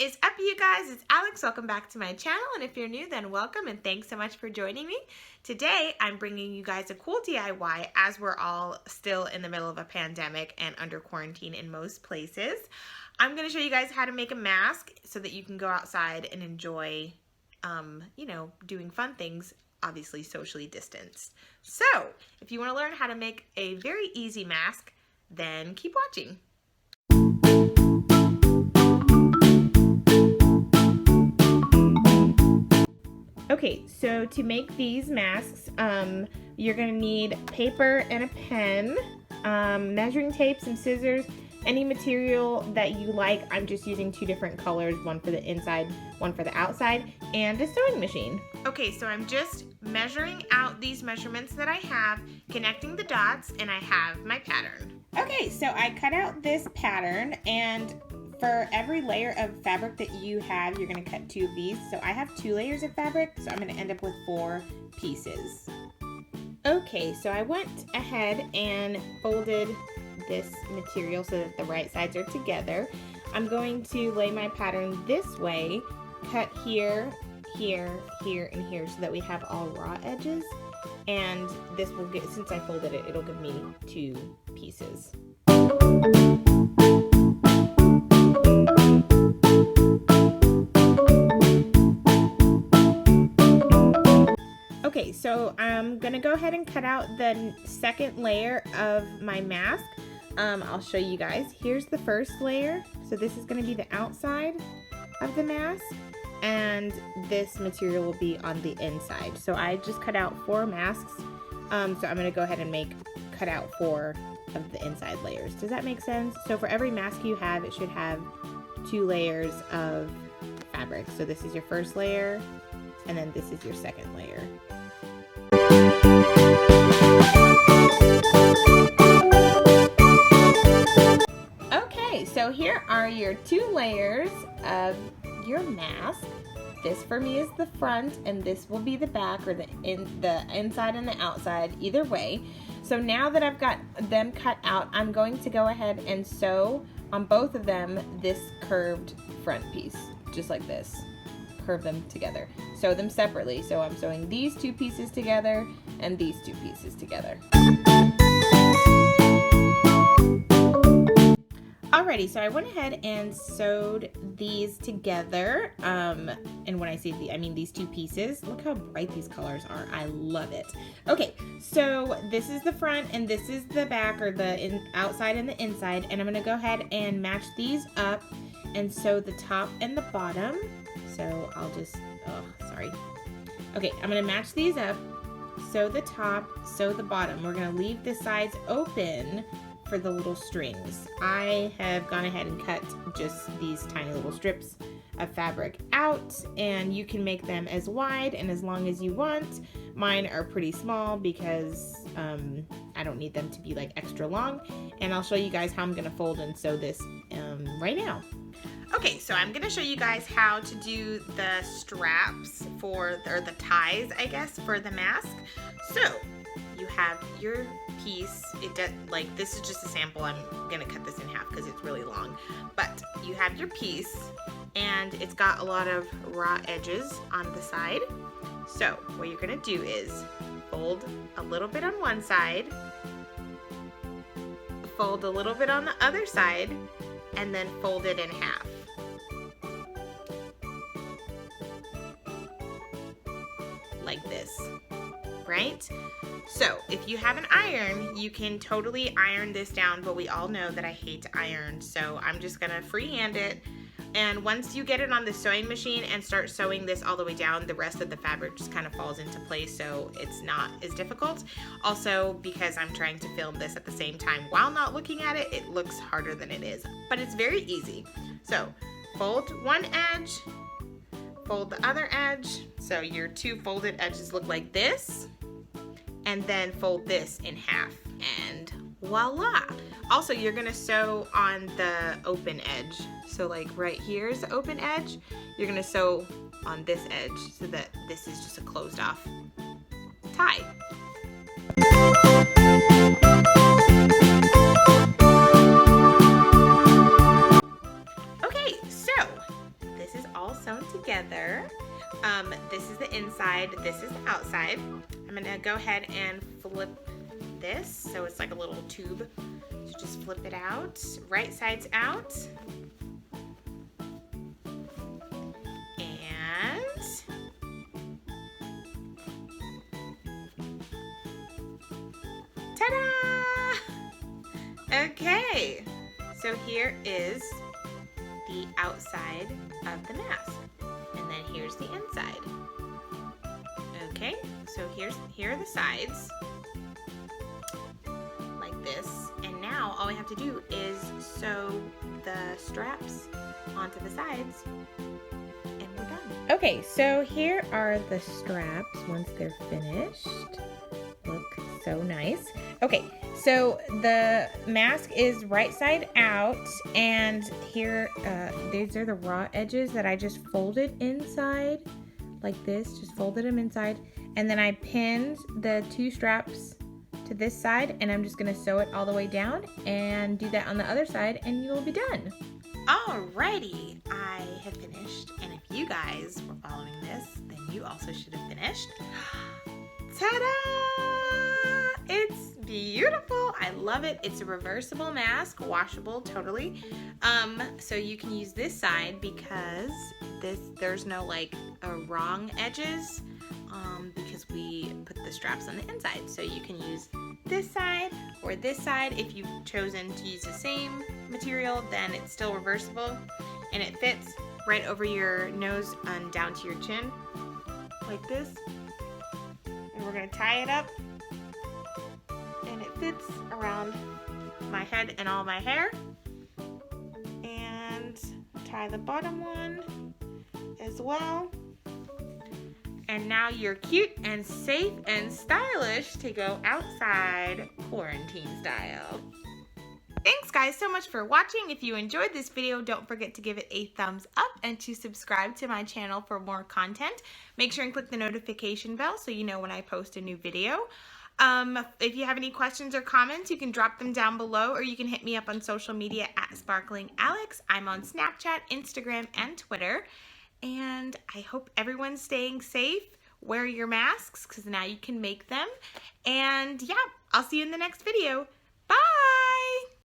is up, you guys? It's Alex. Welcome back to my channel, and if you're new, then welcome and thanks so much for joining me. Today I'm bringing you guys a cool DIY as we're all still in the middle of a pandemic and under quarantine in most places. I'm going to show you guys how to make a mask so that you can go outside and enjoy doing fun things, obviously socially distanced. So if you want to learn how to make a very easy mask, then keep watching. Okay, so to make these masks, you're going to need paper and a pen, measuring tape, some scissors, any material that you like. I'm just using two different colors, one for the inside, one for the outside, and a sewing machine. Okay, so I'm just measuring out these measurements that I have, connecting the dots, and I have my pattern. Okay, so I cut out this pattern, and for every layer of fabric that you have, you're going to cut 2 of these. So I have 2 layers of fabric, so I'm going to end up with 4 pieces. Okay, so I went ahead and folded this material so that the right sides are together. I'm going to lay my pattern this way, cut here, here, here, and here so that we have all raw edges. And this will get, since I folded it, it'll give me 2 pieces. Okay, so I'm gonna go ahead and cut out the second layer of my mask. I'll show you guys. Here's the first layer. So this is gonna be the outside of the mask, and this material will be on the inside. So I just cut out 4 masks. So I'm gonna go ahead and cut out 4 of the inside layers. Does that make sense? So for every mask you have, it should have 2 layers of fabric. So this is your first layer, and then this is your second layer. Okay, so here are your 2 layers of your mask. This for me is the front, and this will be the back, or the inside and the outside, either way. So now that I've got them cut out, I'm going to go ahead and sew on both of them this curved front piece, just like this. Curve them together. Sew them separately. So I'm sewing these 2 pieces together and these 2 pieces together. Alrighty, so I went ahead and sewed these together. And when I say I mean these 2 pieces. Look how bright these colors are. I love it. Okay, so this is the front and this is the back, or the outside and the inside. And I'm going to go ahead and match these up and sew the top and the bottom. So I'll just, Okay, I'm gonna match these up, sew the top, sew the bottom. We're gonna leave the sides open for the little strings. I have gone ahead and cut just these tiny little strips of fabric out, and you can make them as wide and as long as you want. Mine are pretty small because I don't need them to be like extra long, and I'll show you guys how I'm gonna fold and sew this right now. Okay, so I'm going to show you guys how to do the straps or the ties, I guess, for the mask. So you have your piece. This is just a sample. I'm going to cut this in half because it's really long. But you have your piece, and it's got a lot of raw edges on the side. So what you're going to do is fold a little bit on one side, fold a little bit on the other side, and then fold it in half. Like this, right? So if you have an iron, you can totally iron this down, but we all know that I hate to iron, so I'm just gonna freehand it. And once you get it on the sewing machine and start sewing this all the way down, the rest of the fabric just kind of falls into place, so it's not as difficult. Also, because I'm trying to film this at the same time while not looking at it, it looks harder than it is, but it's very easy. So fold one edge, fold the other edge, so your 2 folded edges look like this, and then fold this in half, and voila! Also, you're gonna sew on the open edge. So like right here is the open edge. You're gonna sew on this edge so that this is just a closed off tie. Okay, so this is all sewn together. This is the inside, this is the outside. I'm gonna go ahead and flip this so it's like a little tube. So just flip it out, right side's out. And ta-da! Okay, so here is the outside of the mask, and then here's the inside. Okay, so here are the sides, like this, and now all we have to do is sew the straps onto the sides, and we're done. Okay, so here are the straps once they're finished. Look so nice. Okay, so the mask is right side out, and here, these are the raw edges that I just folded inside, like this, just folded them inside, and then I pinned the two straps to this side, and I'm just gonna sew it all the way down, and do that on the other side, and you'll be done. Alrighty, I have finished, and if you guys were following this, then you also should have finished. Ta-da! It's beautiful. I love it. It's a reversible mask, washable totally. So you can use this side because there's no like wrong edges because we put the straps on the inside. So you can use this side or this side. If you've chosen to use the same material, then it's still reversible and it fits right over your nose and down to your chin like this. And we're gonna tie it up, and it fits around my head and all my hair. And tie the bottom one as well. And now you're cute and safe and stylish to go outside quarantine style. Thanks guys so much for watching. If you enjoyed this video, don't forget to give it a thumbs up and to subscribe to my channel for more content. Make sure and click the notification bell so you know when I post a new video. If you have any questions or comments, you can drop them down below, or you can hit me up on social media at Sparkling Alex. I'm on Snapchat, Instagram, and Twitter. And I hope everyone's staying safe. Wear your masks because now you can make them. And yeah, I'll see you in the next video.